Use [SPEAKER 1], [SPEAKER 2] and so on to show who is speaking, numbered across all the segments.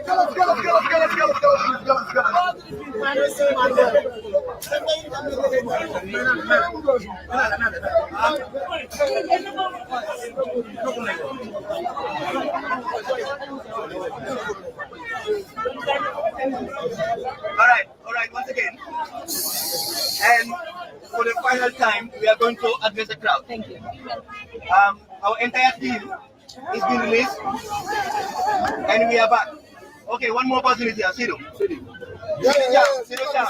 [SPEAKER 1] All right, once again. And for the final time, we are going to address the crowd.
[SPEAKER 2] Thank you.
[SPEAKER 1] Our entire team is being released, and we are back. Okay, one more person is here. Sido. Sido down.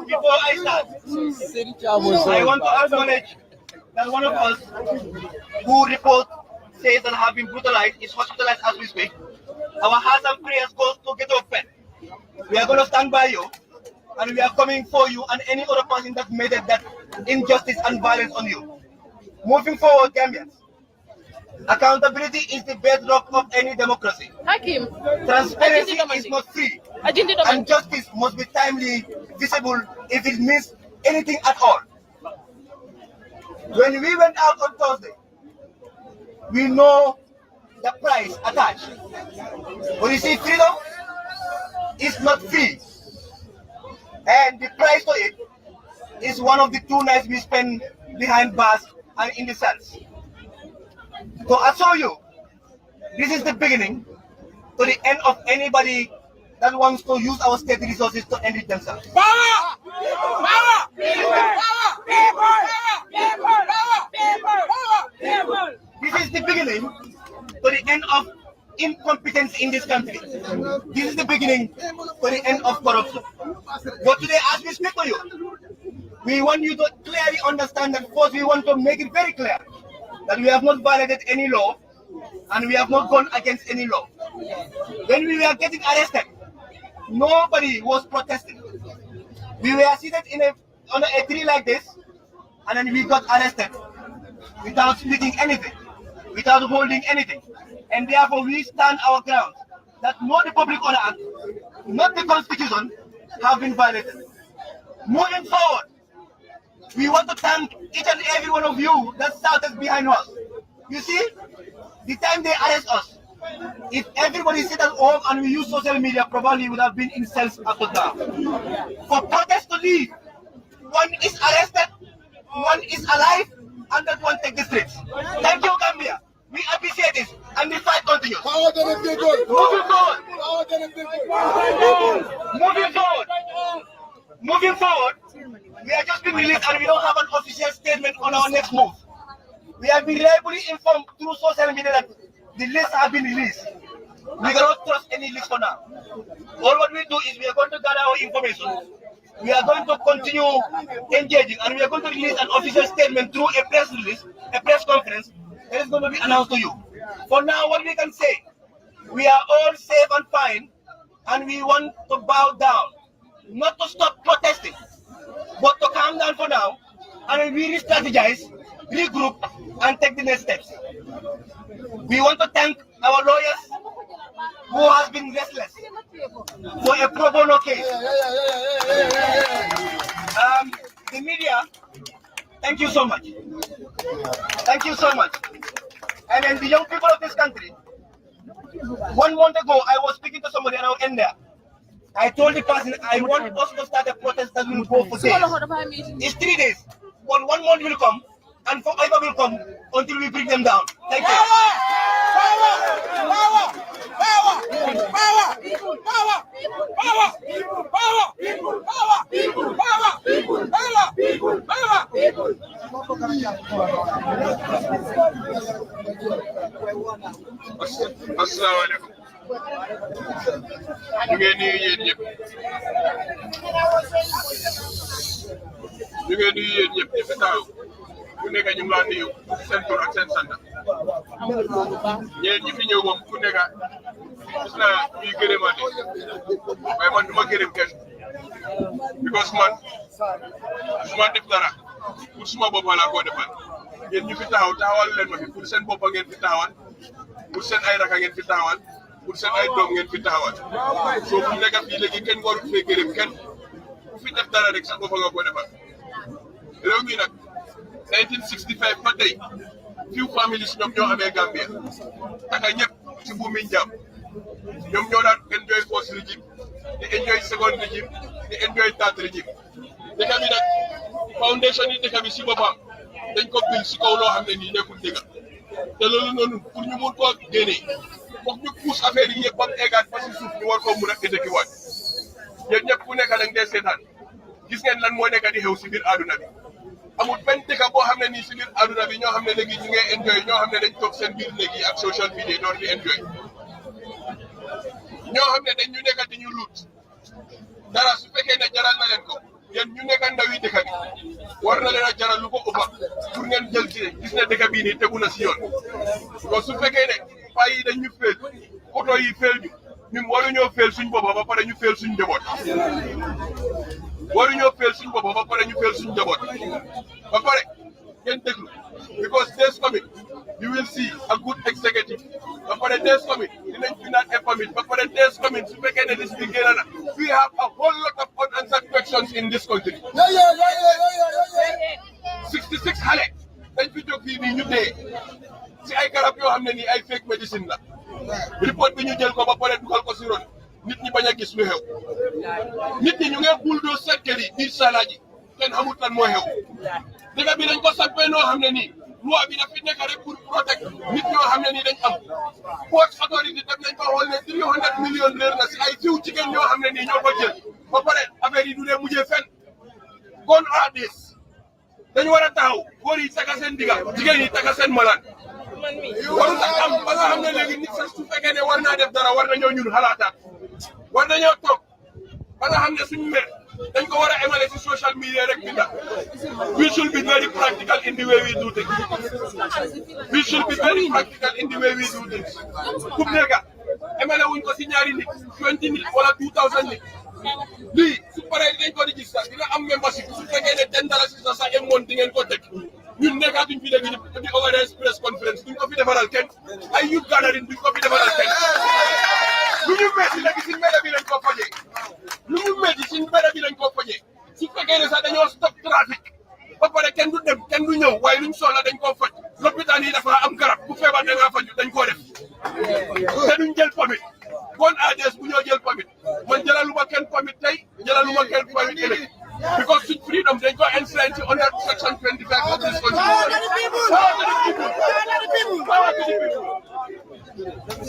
[SPEAKER 1] Before I start, I want to acknowledge that one of us who report says that have been brutalized is hospitalized as we speak. Our hearts and prayers goes to get off pen. We are going to stand by you, and we are coming for you and any other person that made it that injustice and violence on you. Moving forward, Gambians, accountability is the bedrock of any democracy.
[SPEAKER 2] Hakim.
[SPEAKER 1] Transparency is not free, and justice must be timely, visible if it means anything at all. When we went out on Thursday, we know the price attached. When you see freedom, it's not free. And the price for it is one of the 2 nights we spend behind bars and in the cells. So I assure you, this is the beginning to the end of anybody that wants to use our state resources to enrich themselves.
[SPEAKER 3] Power! Power!
[SPEAKER 1] This is the beginning to the end of incompetence in this country. This is the beginning to the end of corruption. But today, as we speak to you, we want you to clearly understand that first we want to make it very clear that we have not violated any law and we have not gone against any law. When we were getting arrested, nobody was protesting. We were seated on a tree like this, and then we got arrested without speaking anything, without holding anything. And therefore we stand our ground that not the Public Order Act, not the Constitution have been violated. Moving forward, we want to thank each and every one of you that started behind us. You see, the time they arrest us, if everybody sit at home and we use social media, probably would have been in cells after that. For protests to leave, one is arrested, one is alive, and that one take the streets. Thank you, Gambia. We appreciate this, and the fight continues.
[SPEAKER 3] Power to the people!
[SPEAKER 1] Moving forward.
[SPEAKER 3] Power to the people!
[SPEAKER 1] Moving forward. Moving forward, we are just being released and we don't have an official statement on our next move. We have been reliably informed through social media that the lists have been released. We cannot trust any list for now. All what we do is we are going to gather our information. We are going to continue engaging, and we are going to release an official statement through a press release, a press conference that is going to be announced to you. For now, what we can say, we are all safe and fine, and we want to bow down, not to stop protesting, but to calm down for now, and we re-strategize, regroup, and take the next steps. We want to thank our lawyers who has been restless for a pro bono case. The media, thank you so much. Thank you so much. And then the young people of this country, 1 month ago, I was speaking to somebody and I'll end there. I told the person, I want us to start a protest that will go for days. It's 3 days, but 1 month will come, and forever will come until we bring them down. Thank you.
[SPEAKER 4] Assalamualaikum. ñu ngi nuyu yéen ñëpp ñu fi taw ku nekk ñu ngi laa nuyu seen tur ak seen sant ñeen ñi fi ñëw moom ku nekk gis naa ñuy gërëmaate waaye man du ma gërëm kenn because man su ma def dara pour suma bopp laa ko defal yéen ñu fi taxaw taxawal leen ma fi pour seen bopp ngeen fi taxawal pour seen ay raka ngeen fi taxawal pour seen ay doom ngeen fi taxawal soo fu nekk fii léegi kenn warut fee gërëm kenn ku fi def dara rek sa bopp nga ko defal réew mi nag 1965 ba tey few families ñoom ñoo amee Gambia taka ñëpp ci buumi njaam ñoom ñoo daan enjoy first régime di enjoy second régime di enjoy third régime dëkk bi nag foundation yi dëkk bi si boppam dañ ko bil si kaw loo xam ne nii nekkul dëgg te loolu noonu pour ñu mun koo génnee foog ñu pousse affaire yi yëpp ba mu eggaat ba si suuf ñu war koo mun a édékiwaat yéen ñëpp ku nekk dañ dee seetaan gis ngeen lan moo nekk di xew si biir àdduna bi amul benn dëkk boo xam ne nii si biir àdduna bi ñoo xam ne léegi ñu ngi enjoy ñoo xam ne dañ toog seen biir léegi ak social media door di enjoy ñoo xam ne dañ ñu nekk di ñu luut dara su fekkee ne jaral na leen ko yéen ñu nekk ndaw yi dëkk bi war na leen a jaral lu ko ëppa pour ngeen jël ci gis ne dëkk bii nii tegu na si yoon kon su fekkee ne paa yi dañ ñu féel oto yi féel ñu ñun waruñoo féel suñ bopp ba pare ñu féel suñ njaboot waruñoo féel suñ bopp ba pare ñu féel suñ njaboot ba pare ngeen déglu because days coming you will see a good executive ba pare days coming dinañ finance a permit ba pare days coming su fekkee ne liste bi génn na we have a whole lot of unanswered questions in this country 66 xale dañ fi jóg fii nii ñu dee si ay garab yoo xam ne nii ay fake medicine la report bi ñu jël ko ba pare dugal ko si ron nit ñi bañ a gis lu xew nit ñi ñu ngi bulldoze seen kër yi biir salaaji kenn xamut lan moo xew dëkk bi dañ ko sampee noo xam ne nii loi bi dafa nekk rek pour protect nit ñoo xam ne nii dañ am port autorité def nañ ko xool ne 300 millions réer na si ay fiw jigéen ñoo xam ne nii ñoo ko jël ba pare affaire yi du dee mujjee fenn kon aadis dañu war a taxaw góor yi taka seen diga jigéen yi taka seen malaan waru tax am ba nga xam ne léegi nit sax su fekkee ne war naa def dara war nañoo ñun xalaataat war nañoo toog ba nga xam ne suñu mer dañ ko war a emale si social media rek binda we should be very practical in the way we do things we should be very practical in the way we do things kum nekka emale wuñ ko si ñaari nit 20 nit wala 2000 nit lii su paree dañ ko di gis sax dina am membership su fekkee ne $10 sax emoon di ngeen ko teg ñun nekkaatuñ fi léegi di organise press conference duñ ko fi defaral kenn ay youth gathering duñ ko fi defaral kenn lu ñu metti léegi si mbedd bi lañ ko fajee lu ñu metti si mbedd bi lañ ko fajee su fekkee ne sax dañoo stop trafic ba pare kenn du dem kenn du ñëw waaye luñ soxla dañ koo faj lopitaan yi dafa am garab bu feebar da ngaa faju dañ koo def te duñ jël permit kon ADS bu ñoo jël permit man jëlaluma kenn permit tey jëlaluma kenn permit ëllëg because such freedom dañ ko enshrine ci under section 25 of this constitution. Power to the people.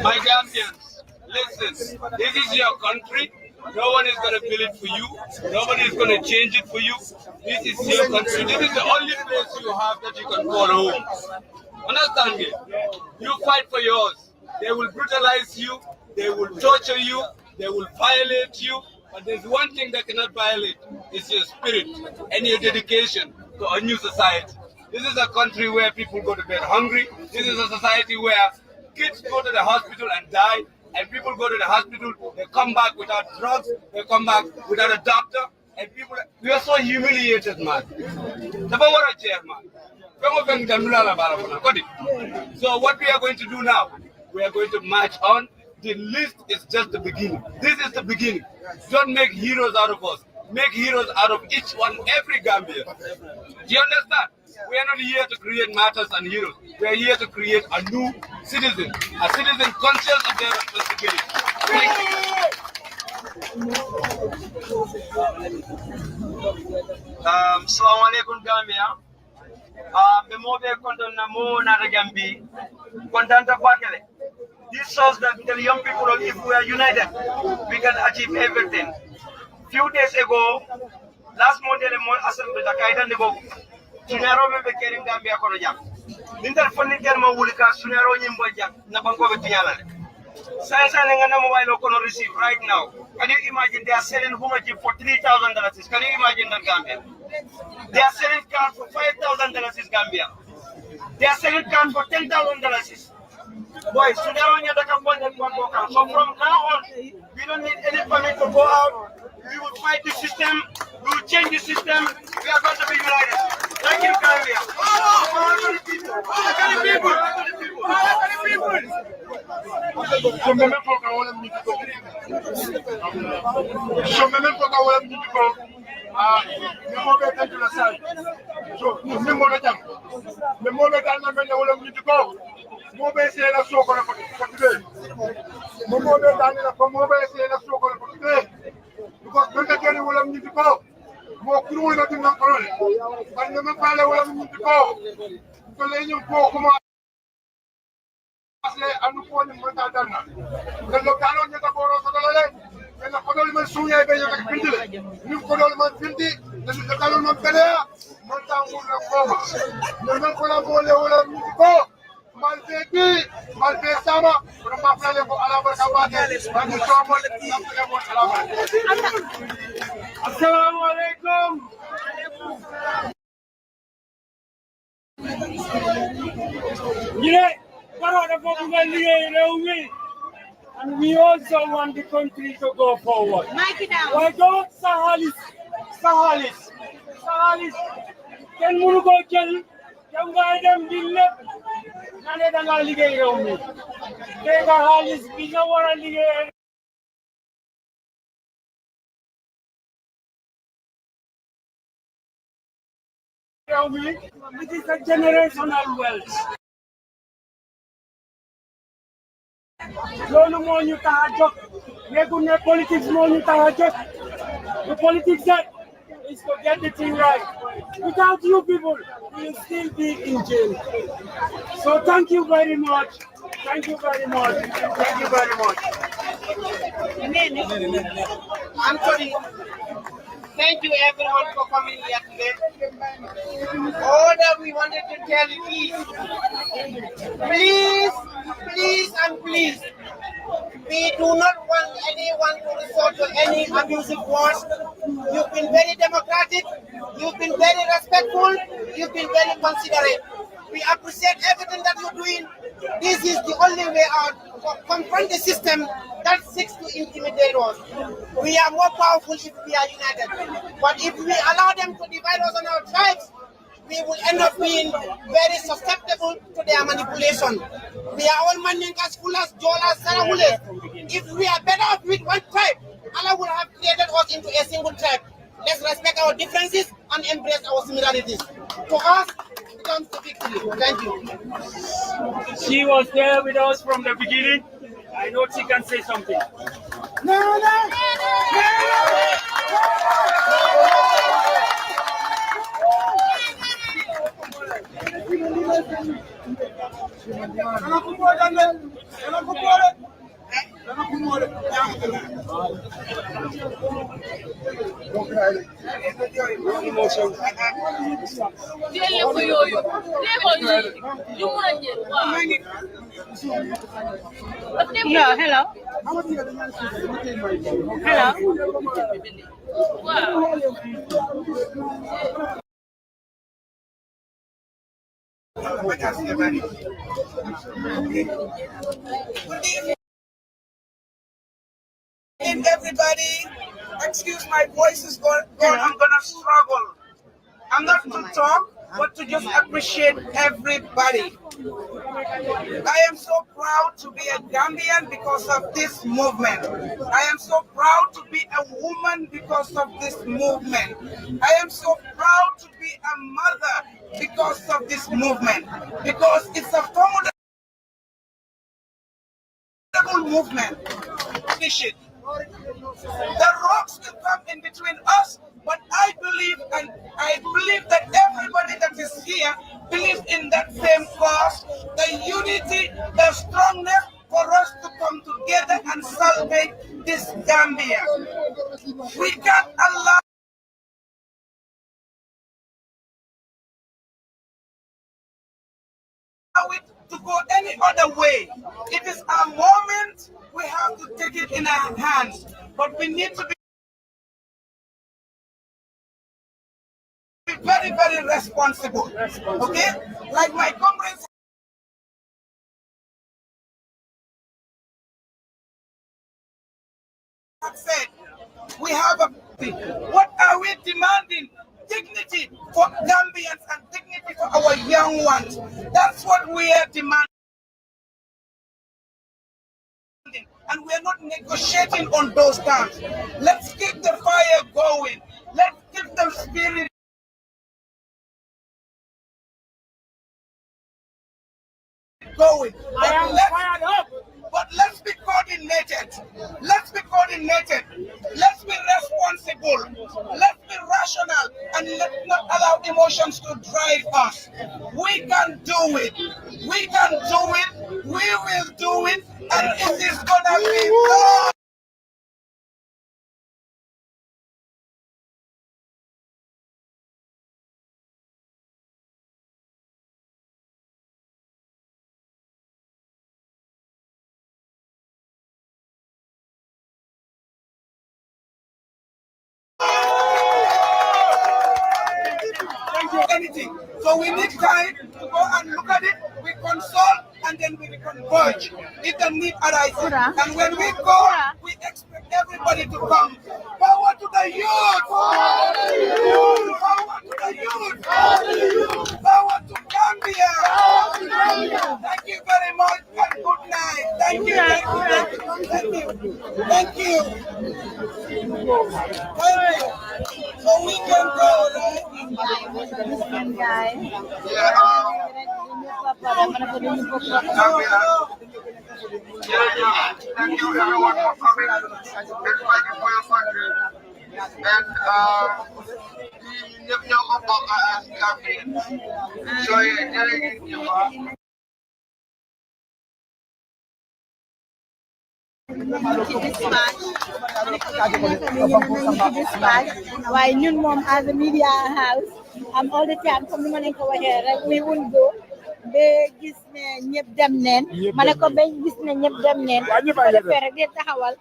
[SPEAKER 2] My Gambians, listen, this is your country. No one is going to build it for you. Nobody is going to change it for you. This is your country. This is the only place you have that you can call home. Understand me? You fight for yours. They will brutalize you. They will torture you. They will violate you. But there's one thing that cannot violate. It's your spirit and your dedication to a new society. This is a country where people go to bed hungry. This is a society where kids go to the hospital and die. And people go to the hospital, they come back without drugs, they come back without a doctor, and people, we are so humiliated, man. So what we are going to do now, we are going to march on. The list is just the beginning. This is the beginning. Don't make heroes out of us. Make heroes out of each one, every Gambian. Do you understand? We are not here to create martyrs and heroes. We are here to create a new citizen, a citizen conscious of their responsibility. Thank you.
[SPEAKER 5] Assalamu alaikum Gambia. Bemo be konton na mo na Gambi. Kontanta bakele. This shows that the young people, if we are united, we can achieve everything. Few days ago, last month, the assembly, the Kaidan Nebo, Sunaro member carrying Gambia Korojak. Ninter funding German Wulika, Sunaro Yimboja, Nabanko Tiana. Science and Anamawai Kono receive right now. Can you imagine they are selling Humaji for $3,000? Can you imagine that Gambia? They are selling cars for $5,000 Gambia. They are selling cars for $10,000. Boys, today on your so from now on, we don't need any permit to go out. We will fight the system. We will change the system. We are going to be united. Thank you, Gambia. All the people.
[SPEAKER 3] So me for ka wala mi ko. So me for ka wala mi ko. Me mo be tan la sal. So me mo na jam. Me mo be tan na me wala mi ko. Mo be se la so ko na ko today. Mo be tan na ko mo be se la so ko na ko today. Because when they get wala mi ko. Mo kuru na tin na ko. Ban me fa la wala mi ko. Ko le ñu ko ko anu ko ni mata dana ko lo kalo ni ta boro ko dole en ko dole man suya be yo ta pindile ni ko dole man pindi ni kalo man pere man ta ko na ko man ko la bole wala mi ko mal be sama ko ma plale ko ala barka baate man so mo le ko ala barka assalamu alaikum and we also want the country to go forward. Why don't Sahalis? Can we go tell them them the left? None of them ligay around me. They Sahalis, we don't want to ligay. It is a generational wealth. Loolu moo ñu tax a jóg nekkul ne politics moo ñu tax a jóg the politics is to get the thing right. Without you people, we will still be in jail. So thank you very much. Thank you very much. Thank you very much.
[SPEAKER 1] Anthony, thank you everyone for coming here today. All that we wanted to tell you is, please, we do not want anyone to resort to any abusive words. You've been very democratic, you've been very respectful, you've been very considerate. We appreciate everything that you're doing. This is the only way out to confront the system that seeks to intimidate us. We are more powerful if we are united. But if we allow them to divide us on our tribes, we will end up being very susceptible to their manipulation. We are all Mandinkas, Fulas, Jolas, Sarahules. If we are better off with one tribe, Allah would have created us into a single tribe. Let's respect our differences and embrace our similarities. For us, it comes to victory. Thank you.
[SPEAKER 6] She was there with us from the beginning. I know she can say something.
[SPEAKER 3] No.
[SPEAKER 7] Yeah, hello. Hello. Wow.
[SPEAKER 8] Everybody, excuse my voice is going. I'm gonna struggle. I'm not to talk, but to just appreciate everybody. I am so proud to be a Gambian because of this movement. I am so proud to be a woman because of this movement. I am so proud to be a mother because of this movement. Because it's a formidable movement. The rocks will come in between us, but I believe that everybody that is here believes in that same cause, the unity, the strongness for us to come together and salvage this Gambia. We can't allow it to go any other way. It is our moment. We have to take it in our hands, but we need to be very, very responsible. Okay? Like my comrades have said, we have a. What are we demanding? Dignity for Gambians and dignity for our young ones. That's what we are demanding. and we are not negotiating on those terms. Let's keep the fire going. Let's keep the spirit going. But let's be coordinated. Let's be coordinated. Let's be responsible. Let's be rational, and let's not allow emotions to drive us. We can do it. We can do it. We will do it. And it is gonna be done. Anything. So we need time to go and look at it, we consult, and then we converge if the need arises. And when we go, we expect everybody to come. Power to the youth! Power to the youth! Power to the youth! Power to Gambia! Thank you very much and good night. Thank you, thank you, thank you. Thank you. So we can go, right?
[SPEAKER 3] Thank you everyone for coming and fighting for your country. And ñëpp ñoo ko bokk ak Gambie. So jërëjëf.
[SPEAKER 9] Why ñun moom as a media house all the time comme ni ma leen ko waxee rek we won't go ba gis ne ñëpp dem neen ma ne ko ba gis ne ñëpp dem neen su ko defee rek di taxawal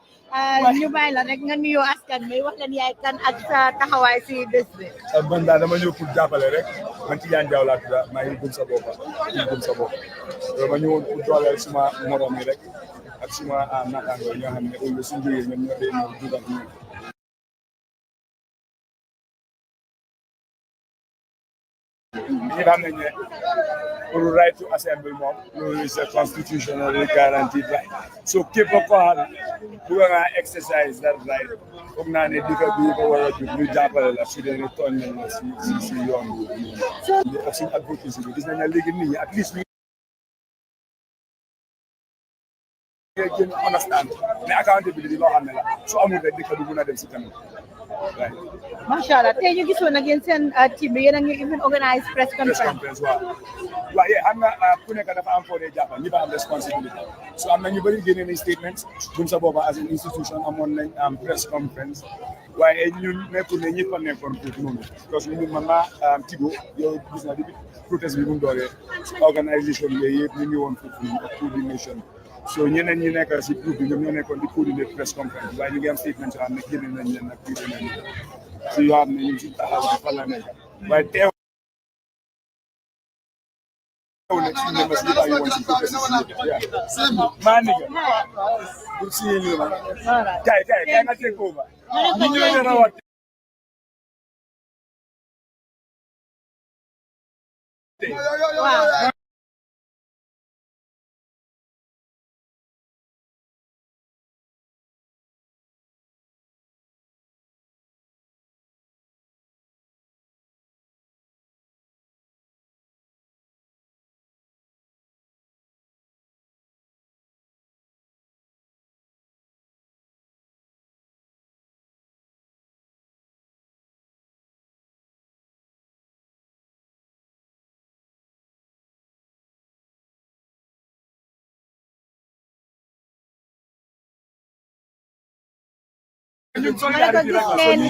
[SPEAKER 9] ñu bàyyi la rek nga nuyoo askan bi wax leen yaay kan ak sa taxawaay si bés bi.
[SPEAKER 10] man daal dama ñëw pour jàppale rek man ci Jaan Jaaw laa tudd maa ngi gëm sa bopp ma ñëwoon pour dooleel suma morom yi rek ak suma naataangoo yi nga xam ne ëllëg suñu jógee ñoom ñoo dee ñëw dugal ñu xam nañ ne pour right to assembly moom loolu is a constitutionally guaranteed right so képp koo xam ne bëgg nga exercise that right foog naa ne dëkk bi ko war a jub ñu jàppale la su dee ne tooñ nañ la si yoon bi ak suñu advocacy bi gis nañ ne léegi nit ñi at least gën understand ne accountability loo xam ne la su amul rek dëkk bi mën a dem si kanam
[SPEAKER 9] macha allah tey ñu gisoon ak yéen seen team bi yéen a ngi even organise press conference
[SPEAKER 10] waaw yee xam nga ku nekk dafa am foo dee jàppal ñi ba am responsibility so am na ñu bëri génne nañ statements buñ sa booba as an institution amoon nañ press conference waaye ñun nekkul ne ñëpp a nekkoon foofu noonu parce que ñun man maa Tigo yow gis na depuis protest bi bu mu dooree organisation bi yëpp ñu ngi woon foofu noonu ak coordination so ñeneen ñi nekk si groupe bi ñoom ñoo nekkoon di coordonner press conference waaye ñu ngi am statement yoo xam ne génne nañ leen nag bii nañ si yoo xam ne ñu ngi si taxaw bi fan la nekk waaye teew na si ñoom si bàyyi woon si protest maa ni nga pour si ñu ma kay nga take over ñu ñoo ne rawat
[SPEAKER 9] waaw ma ne ko gis neen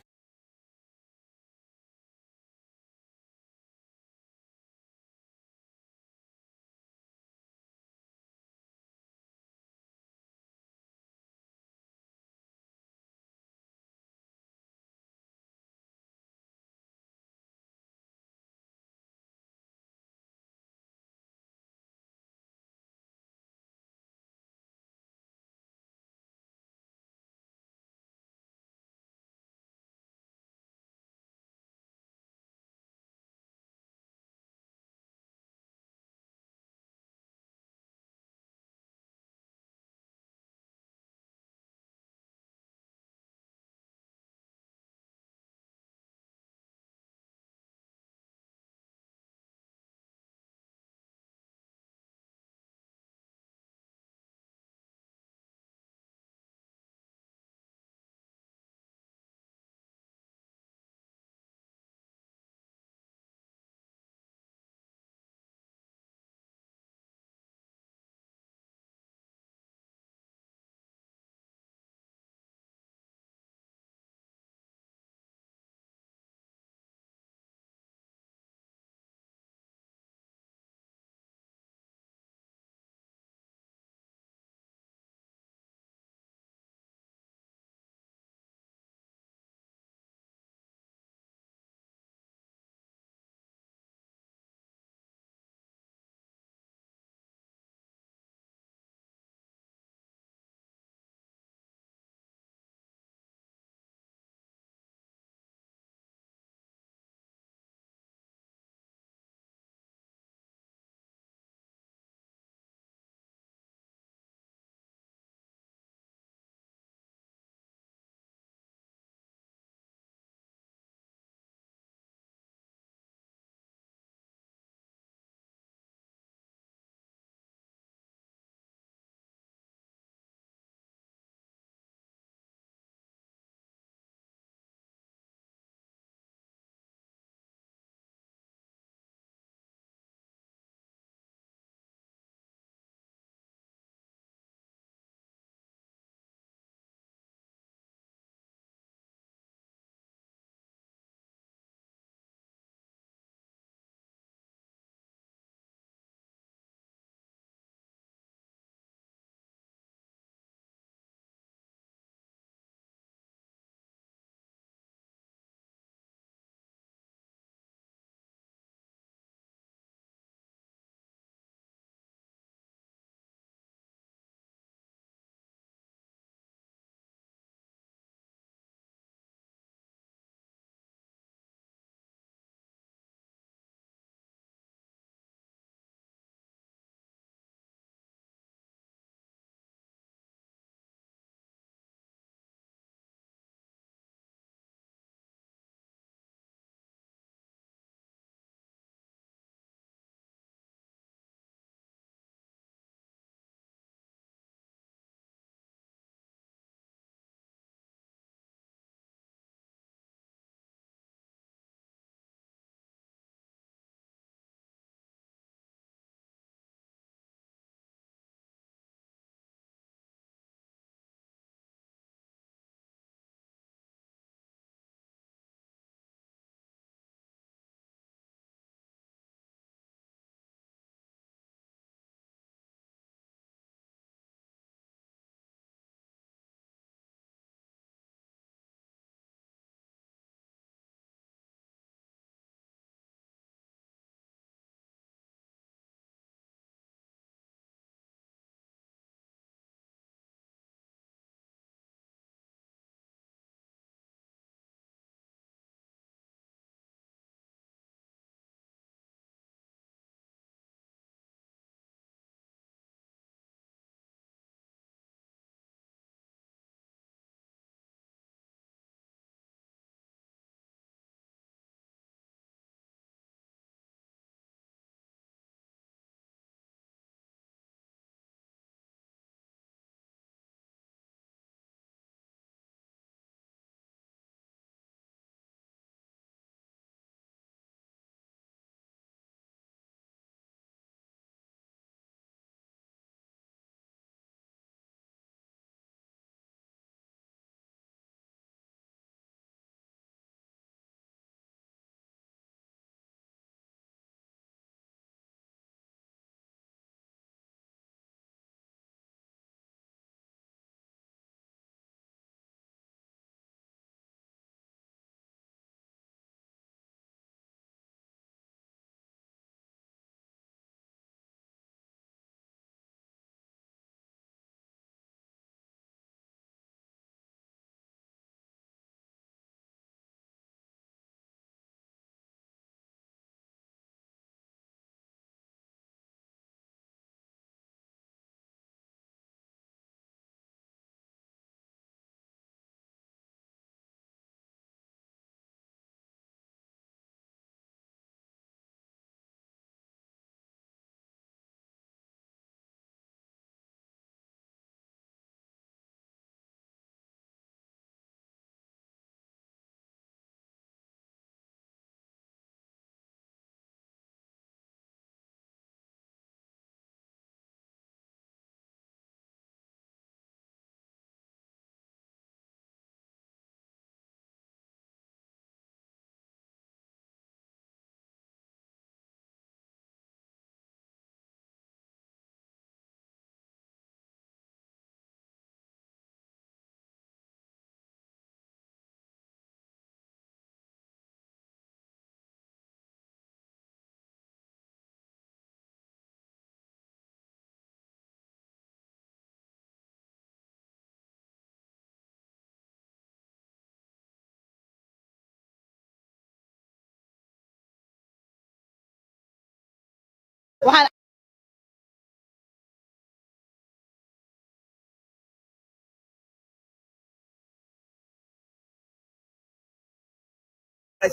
[SPEAKER 9] waxal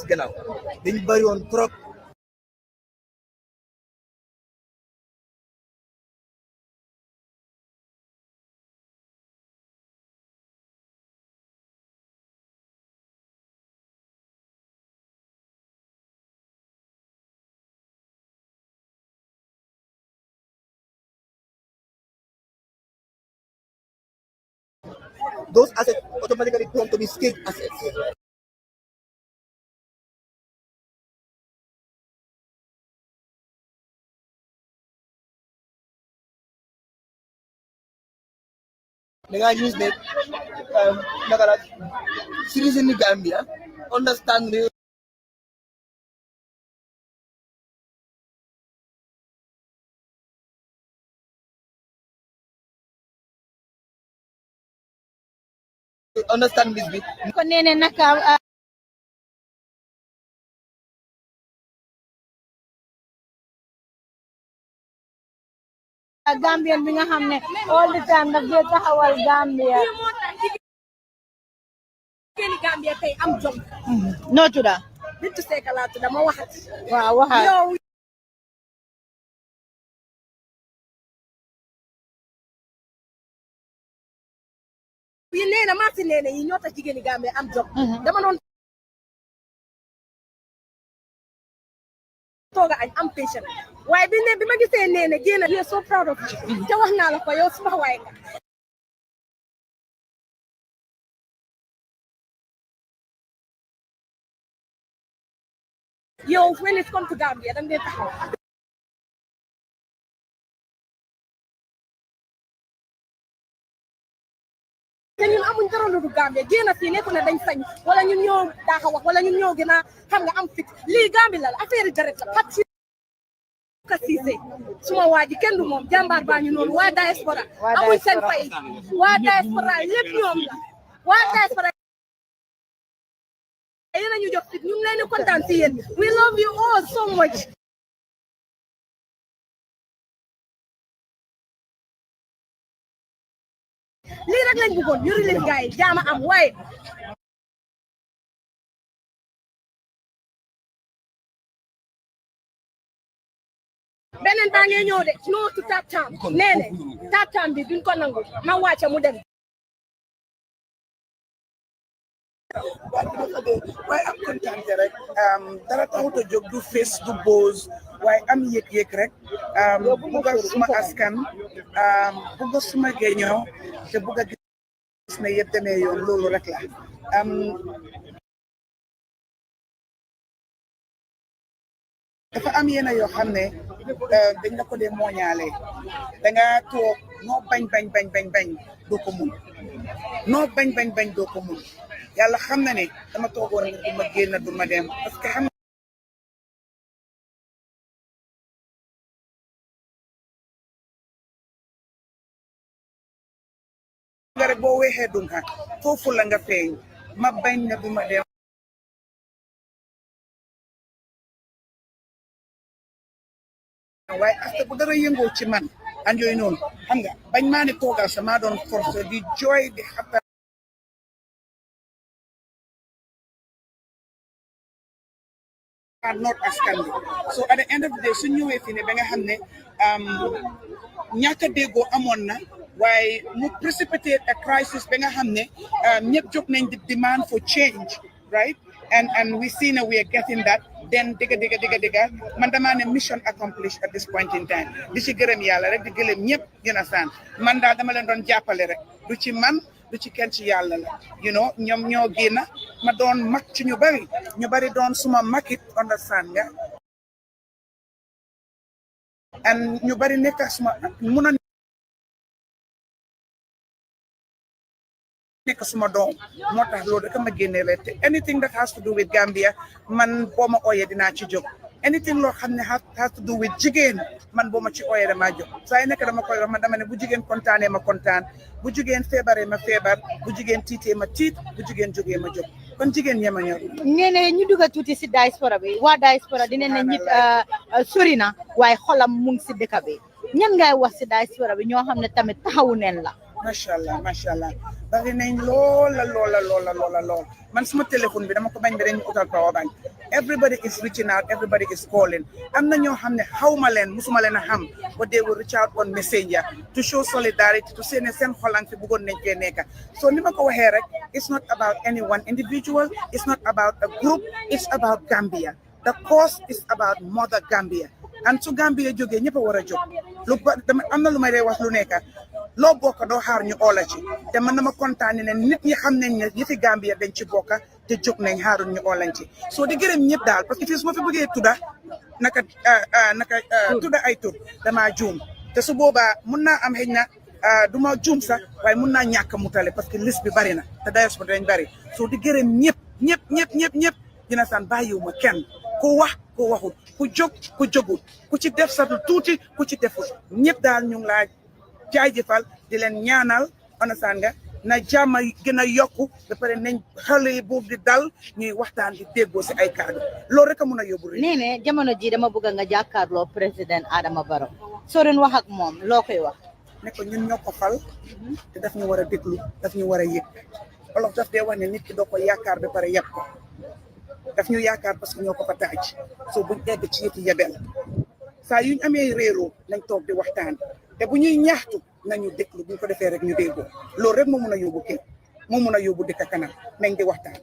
[SPEAKER 1] gannaaw dañ bari woon trop. Those assets automatically come to be state assets. Da ngaa use ne naka la citizen ni Gambia understand ne understand this bit.
[SPEAKER 9] ko nene naka Gambian bi nga xam ne all the time daf dee taxawal Gambia.
[SPEAKER 11] Gambia tey am jom.
[SPEAKER 9] noo tudda.
[SPEAKER 11] Bintu Seka laa tudda ma waxati.
[SPEAKER 9] waaw waxal.
[SPEAKER 11] yow. yi nee na marti nee na yi ñoo tax jigéeni Gambia am jom. dama doon tooga añ am patient waaye bi ma gisee nee na génn we are so proud of you te wax naa la ko yow suma waay nga yow when it come to Gambia danga dee taxaw te ñun amuñ dara lu dul Gambia génn fii nekku ne dañ sañ wala ñun ñoo daaxa wax wala ñun ñoo gën a xam nga am fit lii Gambia la affaire deret la Kasise suma waa ji kenn du moom jàmbaar baa ñu noonu waa diaspora amuñ seen fay waa diaspora lépp ñoom la waa diaspora yéen a ñu jox fit ñu ngi leen di kontaan si yéen we love you all so much lii rek lañ bëggoon ñu release gars yi jaama am waaye beneen baa ngee ñëw de no to tap tam nee ne tap tam bi duñ ko nangu ma wàcce mu dem
[SPEAKER 8] waaye am kontaan rek dara taxut a jóg du fees du boos waaye am yëg-yëg rek bugga suma askan bugga suma géñoo te bugga gis ne yëpp demee yoon loolu rek la dafa am yenn yoo xam ne dañ la ko dee mooñaale da nga toog noo bañ doo ko mun noo bañ doo ko mun yàlla xam na ne dama toogoon ne du ma génn du ma dem parce que xam nga rek boo weexee dunka foofu la nga feeñ ma bañ na du ma dem waaye asta bu dara yëngoo ci man and yooyu noonu xam nga bañ maa ne toogal sa maa doon force di jooy di xatta not askan bi so at the end of the day su ñëwee fi ne ba nga xam ne ñàkk a déggoo amoon na waaye mu precipitate a crisis ba nga xam ne ñëpp jóg nañ di demand for change right and we see now we are getting that then digga man damaa ne mission accomplished at this point in time di ci gërëm yàlla rek di gërëm ñëpp gën a sant man daal dama leen doon jàppale rek du ci man du ci kenn ci yàlla la you know ñoom ñoo génn ma doon mag ci ñu bari doon suma makit understand nga and ñu bari nekk suma mun a nekk suma doom moo tax loolu rek ma génne rek te anything that has to do with Gambia man boo ma ooyee dinaa ci jóg anything loo xam ne has to do with jigéen man boo ma ci ooyee dama jóg saa yu nekk dama koy wax man dama ne bu jigéen kontaanee ma kontaan bu jigéen feebaree ma feebar bu jigéen tiitee ma tiit bu jigéen jógee ma jóg kon jigéen ñee ma ñor.
[SPEAKER 9] nee na ñu dugg tuuti si diaspora bi waa diaspora dinañ ne nit sori na waaye xolam mu ngi si dëkk bi ñan ngay wax si diaspora bi ñoo xam ne tamit taxawu neen la.
[SPEAKER 8] macha allah bari nañ lool man suma téléphone bi dama ko bañ bi dañu utal power bank everybody is reaching out everybody is calling am na ñoo xam ne xawma leen musuma leen a xam but they will reach out on messenger to show solidarity to say ne seen xolang fi bëggoon nañ cee nekka so ni ma ko waxee rek it's not about any one individual it's not about a group it's about Gambia the cause is about mother Gambia and su Gambia jógee ñëpp a war a jóg lu am na lu may dee wax lu nekka loo bokk doo xaar ñu oola ci te man dama kontaan ne nit ñi xam nañ ne yëfi Gambia dañ ci bokka te jóg nañ xaarul ñu oolañ ci soo di gërëm ñëpp daal parce que fii su ma fi bëggee tudda naka tudda ay tur damaa juum te su boobaa mun naa am xëy na du ma juum sax waaye mun naa ñàkk mutale parce que liste bi bari na te diaspora dañ bari soo di gërëm ñëpp dina san bàyyiwuma kenn ku wax ku waxut ku jóg ku jógut ku ci def sa tuuti ku ci defut ñëpp daal ñu ngi laa jaajëfal di leen ñaanal onasaan nga na jàmm gën a yokku ba pare nañ xale yi boobu di dal ñuy waxtaan di déggoo si ay kaddu loolu rek a mun a yóbbu rek. nee ne jamono ji dama bëgg nga jàkkaarloo président Adama Barrow soo doon wax ak moom loo koy wax. ne ko ñun ñoo ko fal te daf ñu war a déglu daf ñu war a yëg olof daf dee wax ne nit ki doo ko yaakaar ba pare yëg ko daf ñu yaakaar parce que ñoo ko fa taaj soo buñ egg ci yëti yebel saa yuñ amee réeroo nañ toog di waxtaan te bu ñuy ñaxtu nañu déglu buñ ko defee rek ñu déggoo loolu rek moo mun a yóbbu kii moo mun a yóbbu dëkk kanam nañ di waxtaan.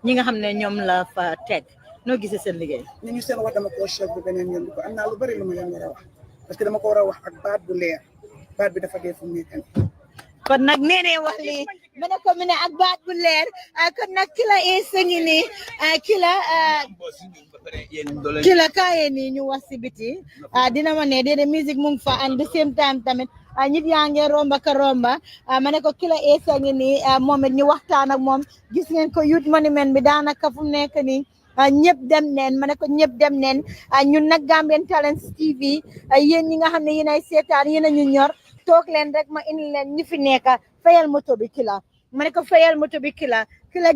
[SPEAKER 8] ñi nga xam ne ñoom la fa teg noo gisee seen liggéey. ni ñu seen wax dama koo chef bi beneen yoon bi ko am naa lu bari lu ma leen war a wax parce que dama ko war a wax ak baat bu leer baat bi dafa dee fu mu nekk nii. kon nag nee wax lii ma ne ko mu ne ak baat bu leer kon nag ki la ngi nii ki la kaayee nii ñu wax si biti dina ma ne déedéet musique mu ngi fa and the same time tamit ñit yaa ngi romba ka romba ma ne ko ki la ngi nii moom it ñu waxtaan ak moom gis ngeen ko youth monument bi daanaka fu mu nekk nii ñëpp dem neen ma ne ko ñëpp dem neen ñun nag Gambian Talents TV yéen ñi nga xam ne yéen ay seetaan yéen a ñu ñor toog leen rek ma indi leen ñi fi nekk fayal moto bi kila ma ne ko fayal moto bi kila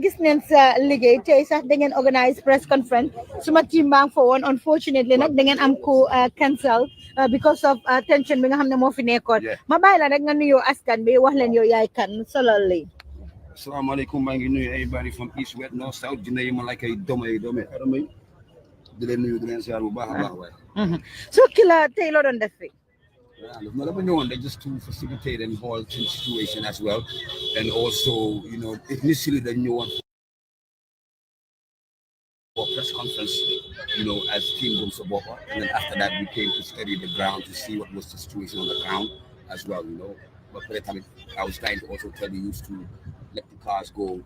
[SPEAKER 8] gis neen sa liggéey tey sax da ngeen organise press conference suma team baa ngi fa woon unfortunately nag da ngeen am ko cancel because of tension bi nga xam ne moo fi nekkoon ma bàyyi la rek nga nuyoo askan bi wax leen yow yaay kan solal lii.
[SPEAKER 12] Assalamualaikum, maa ngi nuyu everybody from east west north south dina yi ma like ay doomu adama yi di leen nuyu di leen ziar bu baax a baax waaye.
[SPEAKER 9] So kila tey loo doon def fi.
[SPEAKER 12] No, dama ñëwoon rek just to facilitate and hold the situation as well, and also initially dañ ñëwoon for press conference as team Boom Sa Boppa, and then after that we came to study the ground to see what was the situation on the ground as well, but by the time I was trying to also tell the youth to let the cars go.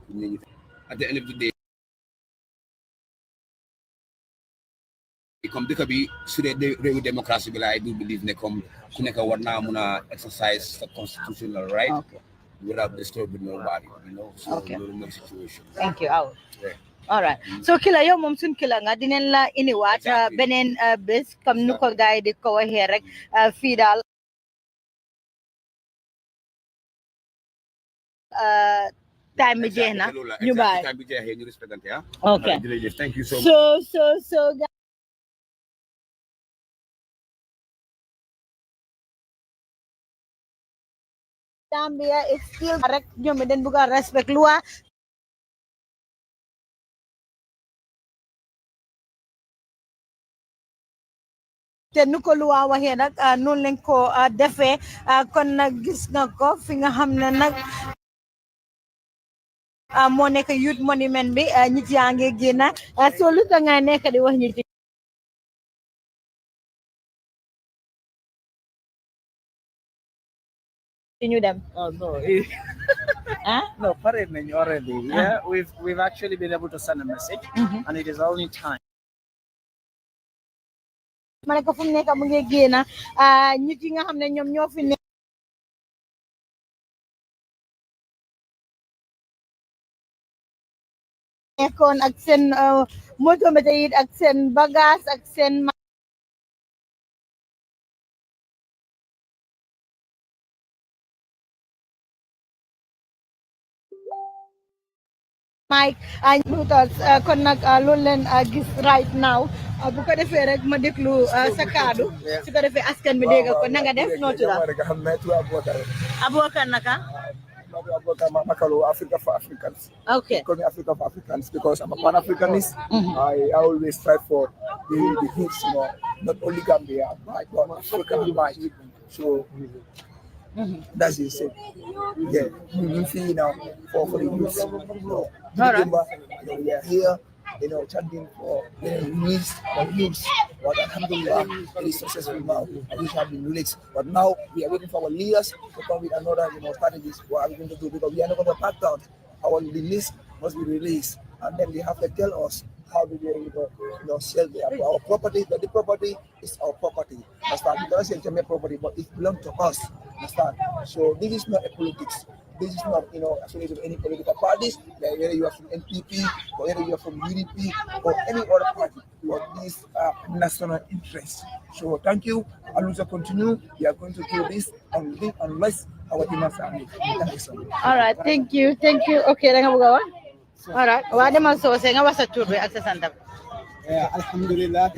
[SPEAKER 12] At the end of the day, comme dëkk bi su dee réewu démocratie bi la I do believe ne comme ku nekk war naa mun a exercise the constitutional right without disturbing nobody, so loolu mooy situation.
[SPEAKER 9] Thank you. All right. So kila yow moom suñ kila nga dinañ la indiwaat beneen bés comme nu ko gars yi di ko waxee rek fii daal time bi jeex na ñu bàyyi
[SPEAKER 12] time bi jeexee ñu respectante
[SPEAKER 9] okay
[SPEAKER 12] thank you so much.
[SPEAKER 9] So Gambia is still rek ñoom dañ bëgg a respect loi te nu ko loi waxee nag noonu lañ ko defee kon nag gis nga ko fi nga xam ne nag moo nekk youth monument bi ñi ci yaa ngi génn soo lu tax nga nekk di wax ñi ci ñu dem.
[SPEAKER 13] Oh no. No, pare nañ already. Yeah, we've actually been able to send a message, and it is only time.
[SPEAKER 9] ma ne ko fu mu nekk mu ngi génn ñi ci nga xam ne ñoom ñoo fi nekkoon ak seen moto mbete yit ak seen bagage ak seen Mike ñu toog kon nag loolu leen gis right now bu ko defee rek ma déglu sa kaddu su ko defee askan bi dégg ko na nga def noo tudd Aboubacar naka
[SPEAKER 10] Makalo Africa for Africans.
[SPEAKER 9] Okay.
[SPEAKER 10] Call me Africa for Africans because I'm a Pan-Africanist. I always strive for the youths, you know, not only Gambia, but Africa wide. So that's it. So, yeah, we feel now for the youth. We are here, you know, chanting for youth, but alhamdulillah, very successful now. We have been released, but now we are waiting for our leaders to come with another, you know, strategies. What are we going to do? Because we are not going to back down. Our release must be released, and then they have to tell us how do they, you know, sell our property. But the property is our property. Understand? We don't sell Jamaican property, but it belongs to us. Understand? So this is not a politics. This is not, you know, affiliated with any political parties, whether you are from NPP, or whether you are from UDP, or any other party, or these national interests. So thank you. I'll also continue. We are going to do this unless our demands are made. Thank you so much.
[SPEAKER 9] All right, thank you. Okay, then we'll go on. All right. What am I so saying? I was a tour with access and
[SPEAKER 14] Alhamdulillah,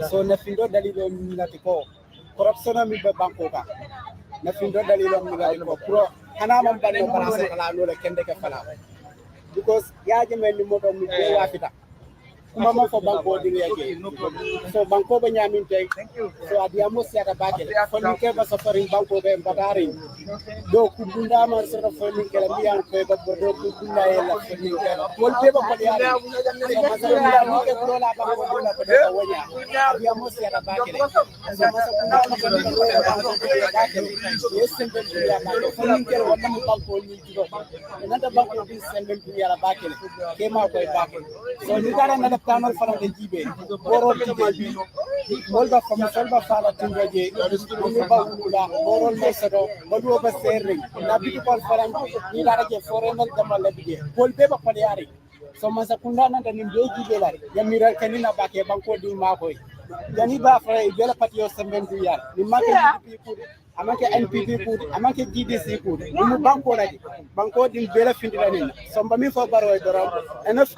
[SPEAKER 14] so nafindo dalilo minatiko corruption mi be bankoka nafindo dalilo minatiko pro ana man banno balasa kala no le kende ke fala because yaaje men ni moto mi be wafita kuma ma fo banko di yake so banko be nyamin tay so adiamo siata bakele fon ni ke ba safari banko be batari do ku bunda ma so fo ni ke la biyan ko ba do ku bunda e la fo ni ke wol be ba ko ya ma so ni ke pro la ba ko la ko da wanya adiamo siata bakele so ma so ku yes sembe ya ma fo ni ke wonna mu banko ni jigo nanda banko bi sembe ya la bakele ke ma ko bakele so ni gara na tanol fana de jibe borol jibe molba fama solba fala tingaje ni ba wula borol me sodo bodu ba serre na bi ko fara ni dara je forenal dama labije bol be ba paliari so masa kunda na de be jibe la ya miral kanina ba ke banko di ma koy yani ba fara bela patio sembentu yar ni ma ke DP amake NPP kudi amake GDC kudi mu banko laji banko din bela findila ni somba mi fo baro doram enough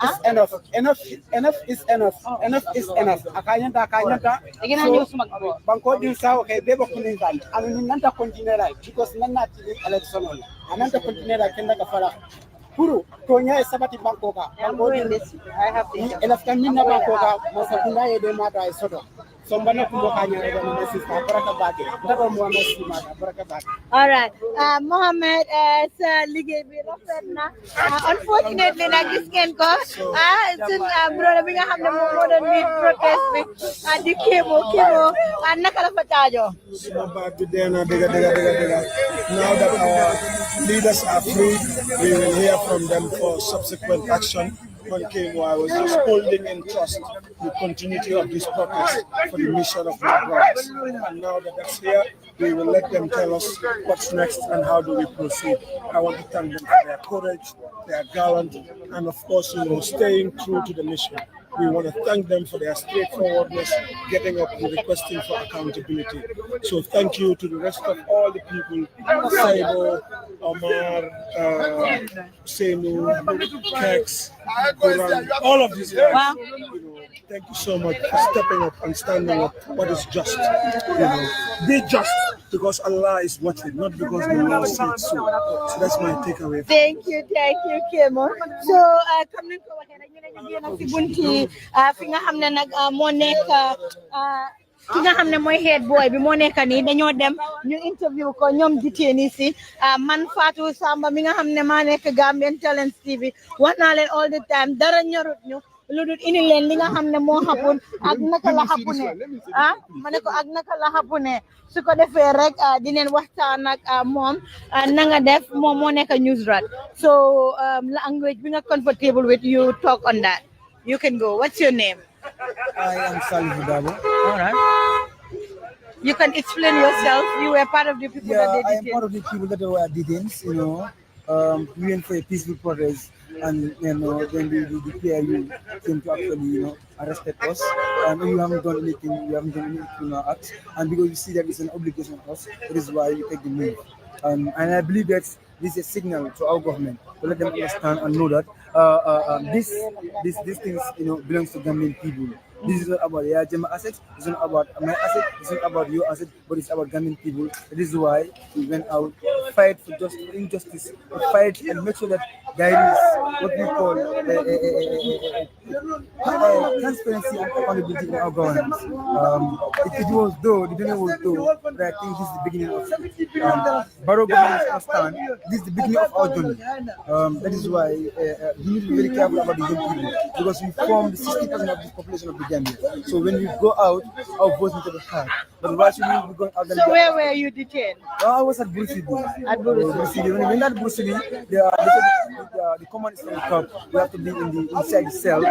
[SPEAKER 14] is enough akanyanta so banko din sawo kay beba kunin gan anu nanta continue la because nanna ti election on ananta continue la kenda ka fara puru tonya e sabati banko ka banko din I have to enough kan minna banko ka masakunda e de mata e sodo sombana kubo kanya rega na sister baraka bage ndaba mo na sima baraka bage.
[SPEAKER 9] All right, Mohammed, sa ligay bi rafet na unfortunately na gis ngeen ko sun brother bi nga xamne mo doon lead protest bi di kemo naka la fa taajo
[SPEAKER 10] suma baat bi deena dega now that our leaders are free we will hear from them for subsequent action. When I was just holding in trust the continuity of this protest for the mission of my brothers. And now that that's here, we will let them tell us what's next and how do we proceed. I want to thank them for their courage, their gallant, and of course, staying true to the mission. We want to thank them for their straightforwardness, getting up and requesting for accountability. So thank you to the rest of all the people, Saibo, Omar, Senu, Kex, all of these guys. Wow. Thank you so much for stepping up and standing up what is just. Be just because Allah is watching, not because the law said so. So that's my takeaway.
[SPEAKER 9] Thank you, Kemo. So, come ko waxe rek ñu ne ci bunti fi nga xamne nak mo nek ki nga xamne moy head boy bi mo nek ni dañoo dem ñu interview ko ñom diteeni ci man Fatou Samba mi nga xamne ma nek Gambian Talents TV wax na leen all the time dara ñorut ñu ludul ini leen li nga xamne mo xapun ak naka la xapune mané ko ak naka la xapune su ko defee rek dineen waxtaan ak moom na nga def moom moo nekk newsrat so language bi nga comfortable with you talk on that you can go. What's your name?
[SPEAKER 14] I am Salih Dabo.
[SPEAKER 9] All right, you can explain yourself. You were part of the people that they detained.
[SPEAKER 14] I am part of the people that were detained, we went for a peaceful protest, and then the PIU came to actually arrested us, and we haven't done anything. We haven't done any criminal acts, and because we see that it's an obligation on us, that is why we take the move. And I believe that this is a signal to our government to let them understand and know that these things belongs to Gambian people. This is not about Jema assets, it's not about my asset, it's not about your asset, but it's about Gambian people. That is why we went out, fight for injustice, fight and make sure that there is what we call transparency and accountability in our governance. It was though, the beginning was though, but I think this is the beginning of Barrow government understand this is the beginning of our journey. That is why we need to be very careful about the young people, because we form the 60% of the population of the Gambia. So when we go out, our voice need to be heard. But why should we be going out?
[SPEAKER 9] So where were you detained?
[SPEAKER 14] I was at Brucidi.
[SPEAKER 9] At Brucidi.
[SPEAKER 14] When at Brucidi, the command is from the top. We have to be inside the cell. We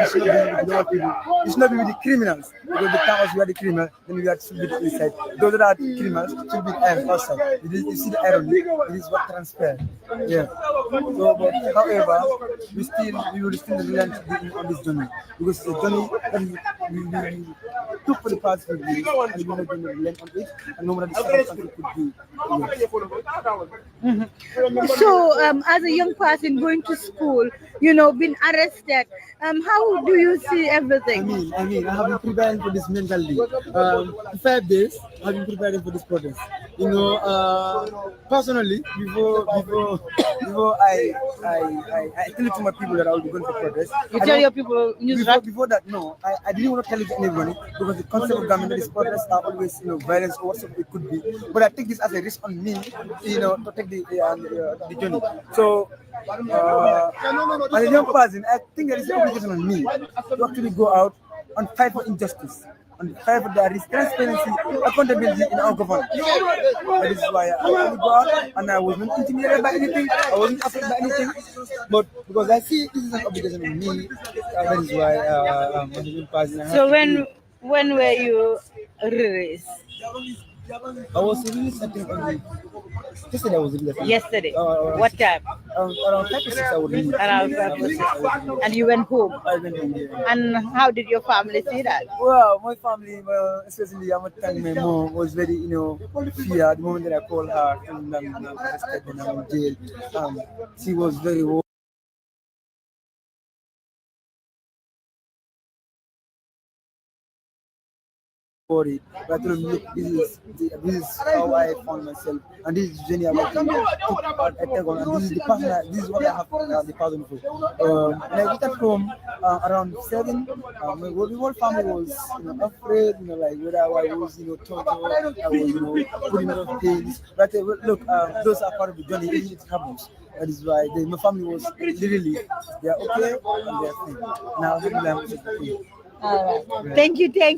[SPEAKER 14] should not be with the people. We should not be with the criminals. Because the time we are the criminal, then we have to be inside. Those that are the criminals should be outside. You see the irony. It is what transfer. Yeah. So, but however, we will still relent on this journey, because it's a journey that we took for the past 5 years, and we're not going to relent on it, and no matter the circumstances could be.
[SPEAKER 9] So, as a young person going to school, being arrested, how do you see everything?
[SPEAKER 14] I mean, I have been preparing for this mentally. 5 days, I've been preparing for this protest. Personally, before I tell it to my people that I will be going for protest.
[SPEAKER 9] You tell your people
[SPEAKER 14] before that, no, I didn't want to tell it to anybody, because the concept of government is protests are always violence or whatever it could be. But I take this as a risk on me, to take the journey. So as a young person, I think there is an obligation on me to actually go out and fight for injustice, and fight for there is transparency, accountability in our government. That is why I actually go out, and I wasn't intimidated by anything, I wasn't afraid by anything, but because I see this is an obligation on me, that is why I'm a young person.
[SPEAKER 9] So when were you released?
[SPEAKER 14] I was released, I think, yesterday. I was released.
[SPEAKER 9] Yesterday. What time?
[SPEAKER 14] Around 5 to 6 I was released.
[SPEAKER 9] Around 5 to 6. And you went home?
[SPEAKER 14] I went home, yeah.
[SPEAKER 9] And how did your family see that?
[SPEAKER 14] Well, my family, especially my mom, was very, feared the moment that I called her and I'm arrested and I'm in jail. She was very worried, but I told him, look, this is how I found myself, and this is the journey I want to take on, and this is the person, this is what I have the passion for. And I got home around 7. My whole family was, afraid, like whether I was, tortured, I was, put in a lot of things. But look, those are part of the journey. It happens. That is why my family was literally, they are okay and they are fine. Now, I'm okay.
[SPEAKER 9] All right. Thank you. It's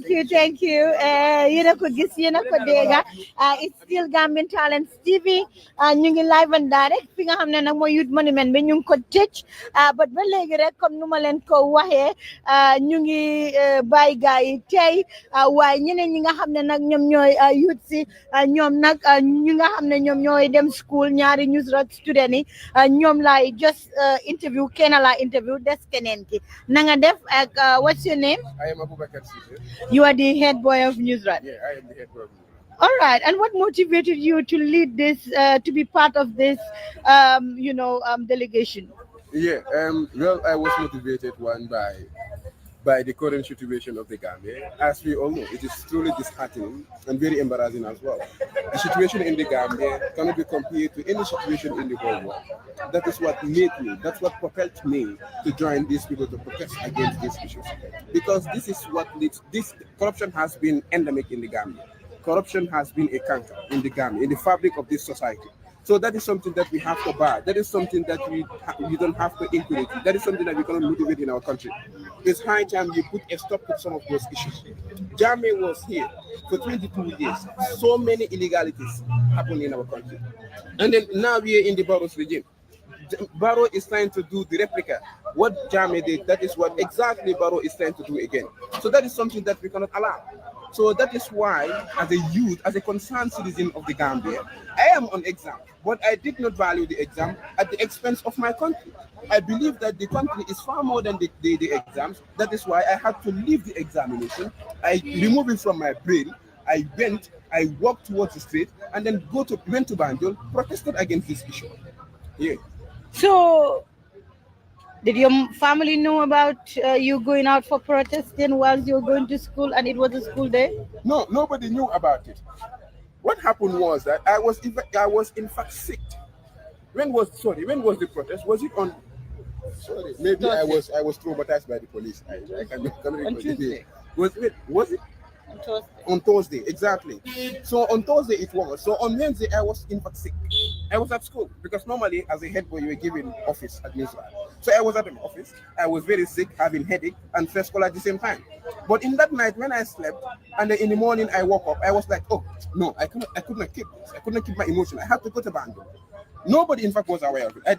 [SPEAKER 9] still Gambian Talents TV. Ñu ngi live and direct fi nga xamne nak moy Youth Monument bi ñu ko tecc, but ba légui rek comme numa len ko waxé ñu ngi bay gaay tay way ñeneen ñi nga xamne nak ñom ñoy youth ci ñom nak ñi nga xamne ñom ñoy dem school ñaari Newsrat student yi ñom lay just interview kenn la interview des keneen ki na nga def ak what's your name?
[SPEAKER 4] I am Abubakar Sise.
[SPEAKER 9] You are the head boy of Newsrat.
[SPEAKER 4] Yeah, I am the head boy of Newsrat.
[SPEAKER 9] All right. And what motivated you to lead this, to be part of this, delegation?
[SPEAKER 4] Yeah, well, I was motivated by the current situation of the Gambia. As we all know, it is truly disheartening and very embarrassing as well. The situation in the Gambia cannot be compared to any situation in the whole world. That is what made me, that's what propelled me to join these people to protest against these issues. Because this is what leads, this corruption has been endemic in the Gambia. Corruption has been a cancer in the Gambia, in the fabric of this society. So that is something that we have to bar. That is something that we don't have to encourage. That is something that we cannot motivate in our country. It's high time you put a stop to some of those issues. Jammeh was here for 22 years. So many illegalities happen in our country. And then now we are in the Barrow's regime. Barrow is trying to do the replica. What Jammeh did, that is what exactly Barrow is trying to do again. So that is something that we cannot allow.
[SPEAKER 15] So that is why, as a youth, as a concerned citizen of the Gambia, I am on exam, but I did not value the exam at the expense of my country. I believe that the country is far more than the exams. That is why I had to leave the examination. I removed it from my brain. I walked towards the street, and then went to Banjul, protested against this issue. Yeah.
[SPEAKER 9] So, did your family know about you going out for protesting whilst you were going to school and it was a school day?
[SPEAKER 15] No, nobody knew about it. What happened was that I was in fact sick. When was the protest? Was it on? Sorry, maybe I was traumatized by the police. I can't remember.
[SPEAKER 9] On Tuesday.
[SPEAKER 15] Was it?
[SPEAKER 9] On Thursday.
[SPEAKER 15] On Thursday, exactly. So on Thursday it was. So on Wednesday I was in fact sick. I was at school because normally as a head boy you were given office at Newsline. So I was at an office. I was very sick, having headache and first call at the same time. But in that night when I slept and then in the morning I woke up, I was like, oh no, I could not keep this. I could not keep my emotion. I had to go to Banjul. Nobody in fact was aware of it. I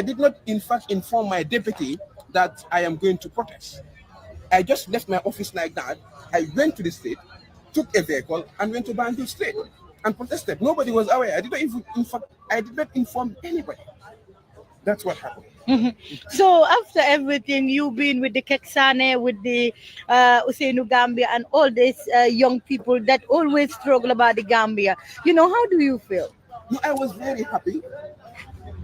[SPEAKER 15] did not in fact inform my deputy that I am going to protest. I just left my office like that. I went to the state, took a vehicle, and went to Banjul State and protested. Nobody was aware. I did not inform anybody. That's what happened.
[SPEAKER 9] So after everything, you've been with the Keksane, with the Usainu Gambia, and all these young people that always struggle about the Gambia. How do you feel?
[SPEAKER 15] No, I was very happy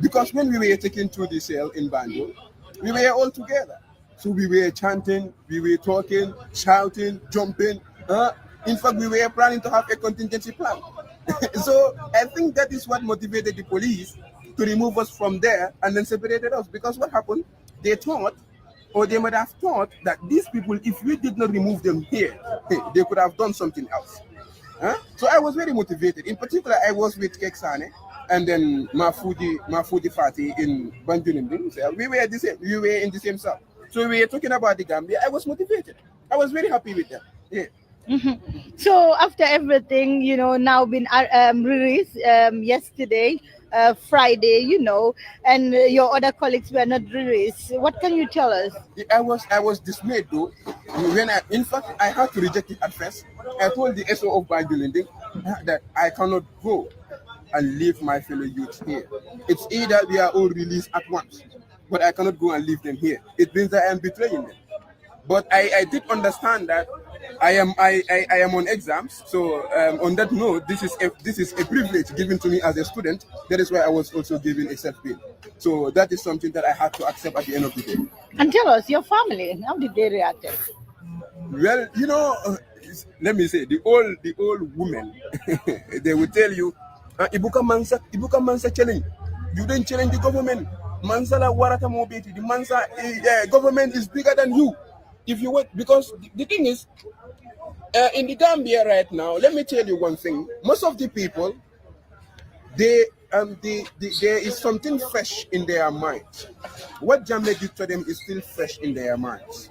[SPEAKER 15] because when we were taken to the cell in Banjul, we were all together. So we were chanting, we were talking, shouting, jumping. In fact, we were planning to have a contingency plan. So I think that is what motivated the police to remove us from there and then separated us. Because what happened? They thought, or they might have thought that these people, if we did not remove them here, they could have done something else. So I was very motivated. In particular, I was with Keksane and then Mafudi Fati in Banjul. We were the same. We were in the same cell. So we were talking about the Gambia. I was motivated. I was very happy with them. Yeah.
[SPEAKER 9] So after everything, now been released yesterday, Friday, and your other colleagues were not released. What can you tell us?
[SPEAKER 15] I was dismayed though. In fact, I had to reject it at first. I told the SO of Banjul that I cannot go and leave my fellow youths here. It's either we are all released at once, but I cannot go and leave them here. It means that I am betraying them. But I did understand that I am on exams. So on that note, this is a privilege given to me as a student. That is why I was also given a self-bail. So that is something that I had to accept at the end of the day.
[SPEAKER 9] And tell us, your family, how did they react?
[SPEAKER 15] Well, let me say, the old women, they will tell you, Ibuka Mansa challenge. You didn't challenge the government. Mansala warata mobiti. The Mansa government is bigger than you. If you wait, because the thing is, in the Gambia right now, let me tell you one thing. Most of the people, there is something fresh in their minds. What Jammeh did to them is still fresh in their minds.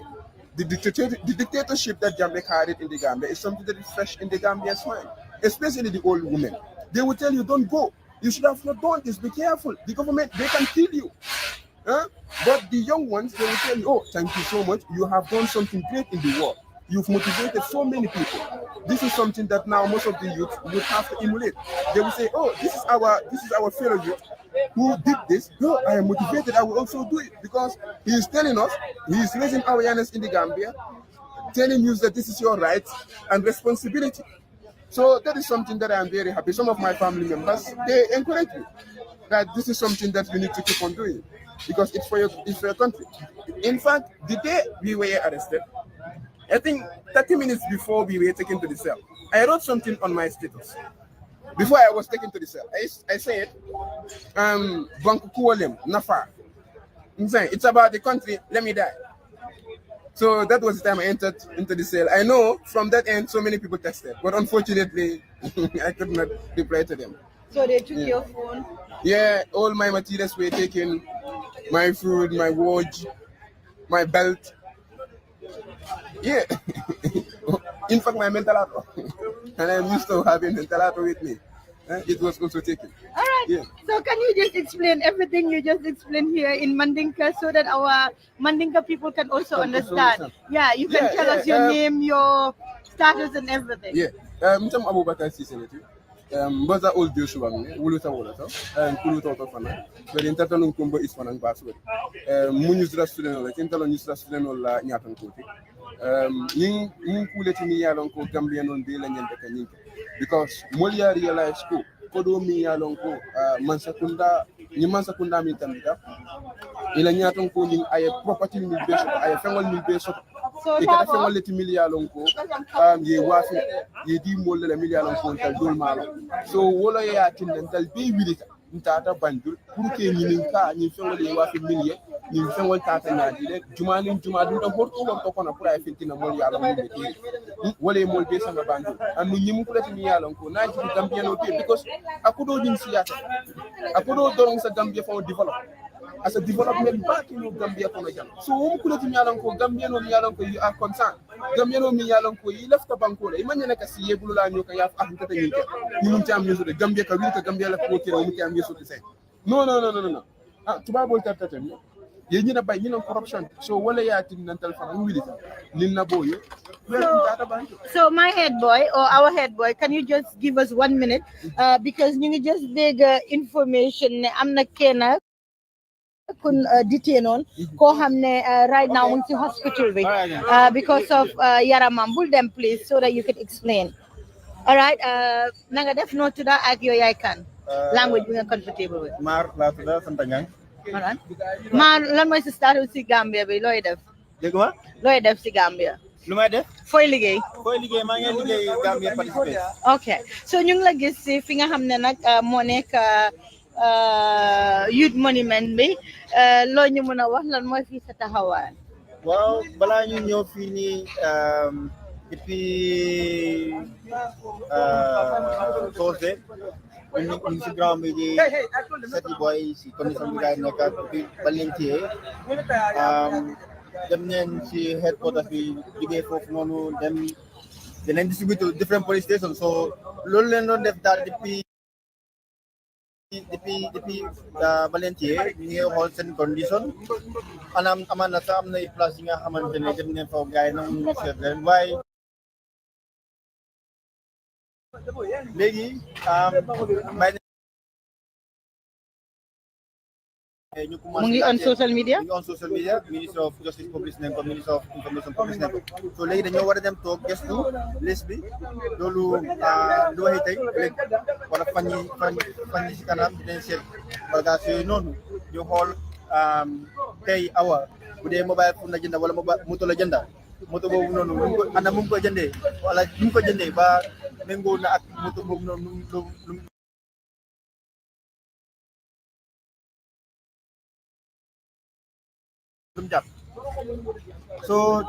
[SPEAKER 15] The dictatorship that Jammeh carried in the Gambia is something that is fresh in the Gambia's mind, especially the old women. They will tell you, don't go. You should have not done this. Be careful. The government, they can kill you. But the young ones, they will tell you, oh, thank you so much. You have done something great in the world. You've motivated so many people. This is something that now most of the youth would have to emulate. They will say, oh, this is our fellow youth who did this. No, I am motivated. I will also do it because he is telling us, he is raising awareness in the Gambia, telling you that this is your right and responsibility. So that is something that I am very happy. Some of my family members, they encourage me that this is something that we need to keep on doing because it's for your country. In fact, the day we were arrested, I think 30 minutes before we were taken to the cell, I wrote something on my status. Before I was taken to the cell, I said, Bankukuolem, Nafa. It's about the country, let me die. So that was the time I entered into the cell. I know from that end, so many people tested, but unfortunately, I could not reply to them.
[SPEAKER 9] So they took your phone?
[SPEAKER 15] Yeah, all my materials were taken, my food, my watch, my belt. Yeah. In fact, my mental auto. And I'm used to having mental auto with me. It was also taken.
[SPEAKER 9] All right.
[SPEAKER 15] Yeah.
[SPEAKER 9] So can you just explain everything you just explained here in Mandinka so that our Mandinka people can also understand? Yeah, you can tell us your name, your status and everything.
[SPEAKER 15] Yeah. Mtam Abubakar Siseneti. Baza old Joshua wuluta wuluta kuluta to fana bari intata non kombo isfana baswe munyusra student la tentalo nyusra student la nyatan koti ning kuleti ni yalon ko Gambia non be la nyande ka nyinka because molia realize ko do mi yalon ko mansakunda ni mansakunda mi tambita ila nyatan ko ning ay property ni be so ay fengol ni be so e kata fengol leti miliyalon ko ye wafi ye di mol la miliyalon ko tal dol malo so wolo ya tinden tal be wilita ntata banjul pour que ni fengol ye wafi miliye ni fengol tata nyaadi le juma du da horto kono pour ay fintina mol yalon ni be tiri wole mol be sanga banjul anu nyim ko leti miliyalon ko na ci Gambia no be because akudo din siyata akudo dorong sa Gambia fo develop as a development back in Gambia for jam. So we could have ko Gambia no miyalan ko you are concerned. Gambia no miyalan ko you left the banko. Imagine ka siye bulula nyo ka yaf ahunta te nyike. Ni mun tam yeso de Gambia ka wi ka Gambia la ko kira mu tam yeso de say. No. Tuba bol tata no. Ye nyina bay nyina corruption. So wala ya tin nan telephone wi lita. Ninna boyo.
[SPEAKER 9] So my head boy or our head boy, can you just give us 1 minute? Because you just big information amna kena kun detain on ko hamne right now in the hospital because of yaramam bul them please so that you can explain. All right, nanga def no to that ak yoy kan language bi nga comfortable with
[SPEAKER 16] mar la tuda santangang.
[SPEAKER 9] All right, man lan moy sa status ci Gambia bi loy def
[SPEAKER 16] Deguma
[SPEAKER 9] loy def ci Gambia
[SPEAKER 16] lumay def
[SPEAKER 9] foy liggéey
[SPEAKER 16] ma ngi liggéey Gambia participate.
[SPEAKER 9] Okay, so ñu ngi la gis ci fi nga xamne nak mo nek youth monument bi loo ñu mën a wax lan mooy fii sa taxawaay.
[SPEAKER 16] Waaw balaa ñu ñëw fii nii depuis Thursday ñu ngi si ground bi di seti boy si condition bi gaay nekk bi Valentier dem neen si headquarters bi jógee foofu noonu dem dinañ distribute to different police stations so loolu leen doon def daal depuis Valentier ñu ngi xool seen condition amaan na sax am na place yi nga xamante ne dem neen foofu gars yi nangu seet leen waaye léegi
[SPEAKER 9] mu ngi on social media
[SPEAKER 16] Minister of Justice publish nañ ko Minister of Information publish nañ ko so léegi dañoo war a dem toog gëstu liste bi loolu lu waxee tey léegi wala fan yi si kanam dinañ seet bagage yooyu noonu ñu xool tey awa bu dee mobile phone la jënda wala moto la jënda moto boobu noonu ana mu ngi ko jëndee wala ñu ngi ko jëndee ba méngoo na ak moto boobu noonu so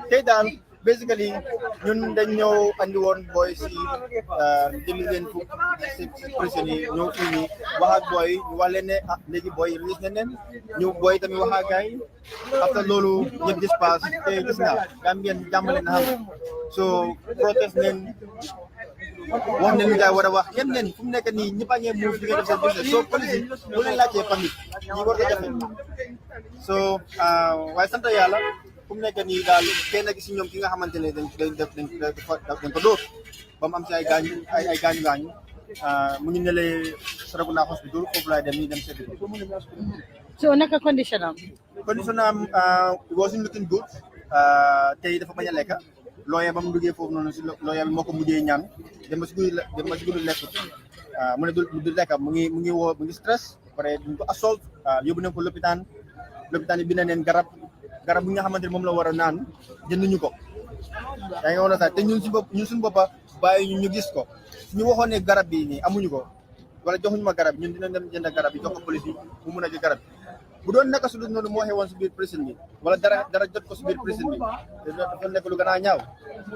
[SPEAKER 16] tey daal basically ñun dañ ñëw andi woon boy si jëli leen fu si prison yi ñëw fii nii wax ak boy ñu wax leen ne léegi boy release nañ leen ñu boy tamit wax ak gars yi après loolu ñëpp gis pass te gis nga Gambien jàmmale na xam so protest neen wax ne lu gars war a wax yem leen fu mu nekk nii ñëpp a ngee move di nga def seen business so police yi bu leen laajtee famille ñi war ko jafe so waaye sant yàlla fu mu nekk nii daal kenn gi si ñoom ki nga xamante ne dañ ko dóor ba mu am si ay gaañu mu ngi nelee Saraguna hospital foofu laay dem ñu dem seeti ko.
[SPEAKER 9] So naka condition am
[SPEAKER 16] it wasn't looking good tey dafa bañ a lekk lawyer ba mu duggee foofu noonu si lawyer bi moo ko mujjee ñaan dem ba si guddi lekk mu ne du lekk mu ngi stress pare duñ ko assault yóbbu nañ ko lopitaan yi bind neen garab bi nga xamante ne moom la war a naan jënduñu ko yaa ngi woon sax te ñun suñu boppa bàyyi ñu gis ko ñu waxoon ne garab bi nii amuñu ko wala joxuñu ma garab ñun dinañ dem jënd garab bi jox ko police bi mu mun a jël garab bi bu doon naka su dul noonu moo xewoon si biir prison bi wala dara jot ko si biir prison bi dafa nekk lu gën a ñaaw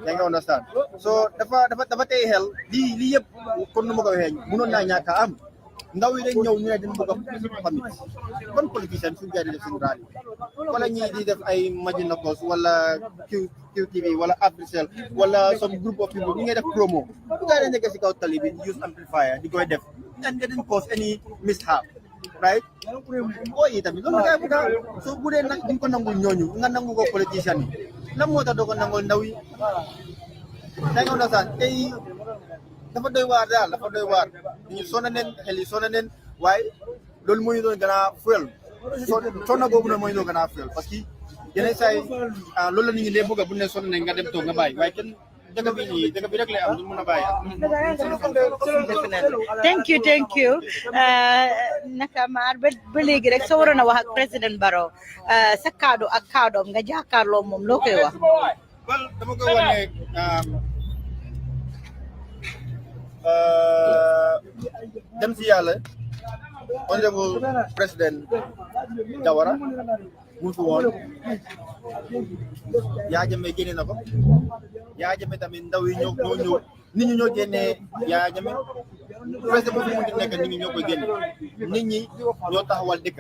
[SPEAKER 16] yaa ngi understand so dafa tey xel lii yëpp kon nu ma ko waxee mënoon naa ñàkk a am ndaw yi dañ ñëw ñu ne dañ bëgg a famille kon politicien suñu gars yi def seen rally wala ñii di def ay Majinakos wala QTV wala Africell wala some group of people ñu ngi def promo bu gars yi nekk si kaw tali bi use amplifier di koy def and they didn't cause any mishap right yi tamit loolu gars yi bëgg a so bu dee nag duñ ko nangul ñooñu nga nangu ko politicien yi lan moo tax doo ko nangul ndaw yi yaa ngi understand tey dafa doy waar daal dafa doy waar ñu sonn nañ xel yi sonn nañ waaye loolu moo ñu doon gën a fuel sonn boobu nag moo ñu doon gën a fuel parce que yeneen saa yi loolu la nit ñi dee bëgg bu ne sonn nañ nga dem toog nga bàyyi waaye kenn dëgg bi rek lay am du mën a bàyyi.
[SPEAKER 9] thank you naka maar ba léegi rek soo waroon a wax ak président Barrow sa kaddu ak kàddoom nga jàkkaarloo moom loo koy wax.
[SPEAKER 16] well dama koy wax ne dem si yàlla honorable président Jawara mu fi woon Yaya Jammeh génne na ko Yaya Jammeh tamit ndaw yi ñoo ñëw nit ñi ñoo génnee Yaya Jammeh président bu fi munti nekk nit ñi ñoo koy génne nit ñi ñoo taxawal dëkk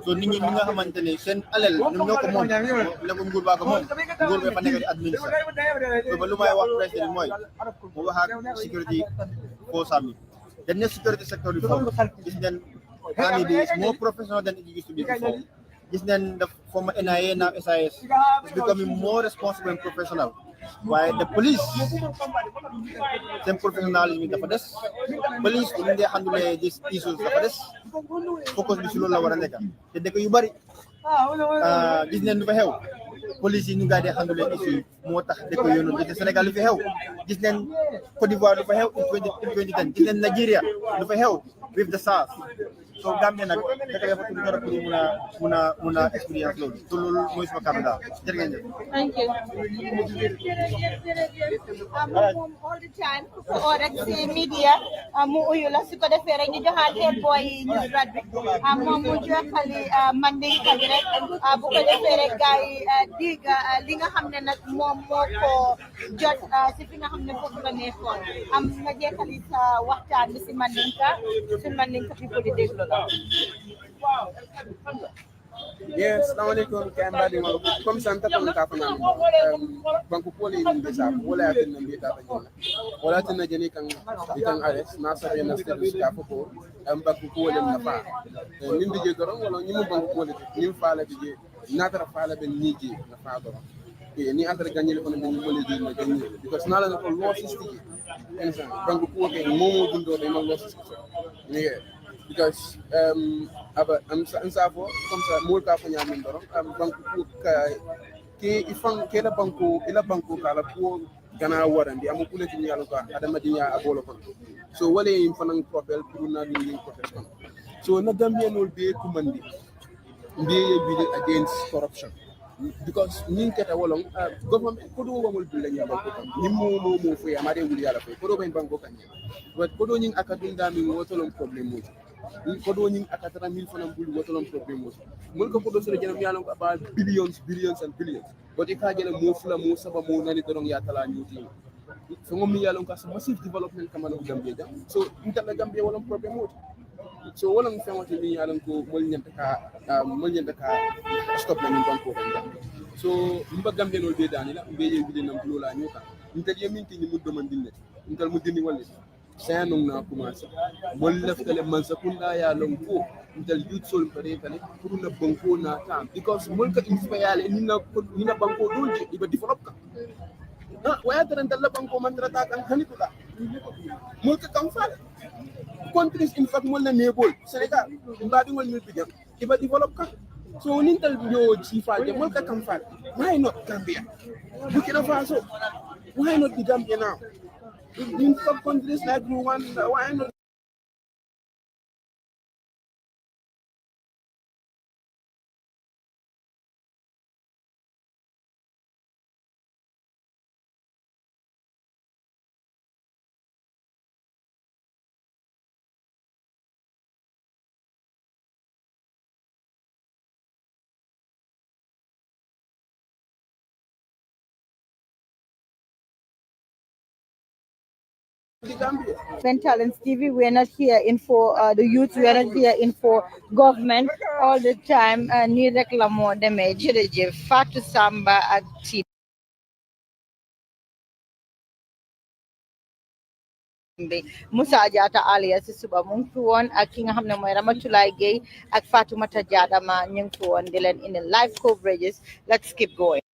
[SPEAKER 16] so nit ñi nga xamante ne seen alal ñoom ñoo ko moom ne ko nguur baa ko moom nguur ba fa nekk di administre so ba lu may wax président mooy mu wax ak sécurité force am yi dañ ne security sector bi foofu gis ngeen army bi is more professional than it used to be before gis nañ the former NIA now SIS is becoming more responsible and professional waaye the police seen professionalisme dafa des police bu ñu dee handle these issues dafa des focus bi si loolu la war a nekk te dëkk yu bari gis nañ lu fa xew police yi ñu ngi dee handle issue moo tax dëkk yooyu noonu gis Sénégal lu fi xew gis nañ Côte d'Ivoire lu fa xew in 2010 gis nañ Nigeria lu fa xew with the SARS so Gambia nag dëkk dafa tudd dara pour mun a expérience loolu te loolu mooy suma kàddu daal jërë ngeen jëf.
[SPEAKER 9] Thank you. Moom all the time ku ko oo rek si media mu uyu la su ko defee rek ñu joxaat head boy yi ñu rat bi moom mu joxali mandinka bi rek bu ko defee rek gars yi dig li nga xam ne nag moom moo ko jot si fi nga xam ne foofu la nekkoon nga jeexali sa waxtaan bi si mandinka people di déglu la.
[SPEAKER 17] Yes, assalamualaikum kembali comme ça ta ko ka fana banku poli ni bisa wala tin nan bita ta jona wala tin jeni kan ikan ares na sabe na status ka ko banku poli na fa nim bije doron wala ñimu banku poli nim faala bije na tara faala ben niji na fa doron ni entre gagner ko ben poli di na gagner because na la ko losses tigi insan banku poli momo dundo de ma losses ni because aba am safo comme ça mol ka fanya min doron banku ka ke ifan ke la banku kala ko gana warandi am kule tin yalo ka adama dinya abolo kon so wale im fanan propel pour na ni protection so na Gambia nol be kumandi be be against corruption because nin kata wolong government ko do wamul bil la banku kan nimmo mo fu ya mare wuli yala ko do ben banku kan but ko do nin akadunda mi wotolon problem mo ko do ñing akatara 1000 francs bul wotolom problème mo mul ko do sere jëlam yalla ko ba billions and billions but ka jëlam mo fula mo saba mo nani dorong ya tala ñuti so ngom mi yalla ko sa massive development kamana Gambia jam so intala Gambia wala problème mo so wala mi famati mi yalla ko mol ñanta ka stop la min banko ko so mba Gambia no be dani la be ye bi nam lola ñuka intel yeminti ni mu demandine intel mu dini wala sayanung na kumasa mol leftale man sakunda ya lonko intel youth sol pare tane pour na banko na tam because mol ka inspire ni na banko donje iba develop ka waya tan dalla banko man trata kan hanitula mol ka kam fa countries in fact mol na nebol Senegal mbadi ngol mi bigam iba develop ka so nintal yo ci falde mol ka kam fa why not Gambia Burkina Faso why not the Gambia now in some countries like Rwanda, why not?
[SPEAKER 9] Talents TV, we are not here in for the youth, we are not here in for government all the time. Ni reklamo deme jërëjëf Fatou Samba ak Tip Musa Jata alias si suba mu ngi fi woon ak ki nga xam ne mooy Ramatulaay Gueye ak Fatoumata Jadama ñu ngi fi woon di leen in live coverages. Let's keep going.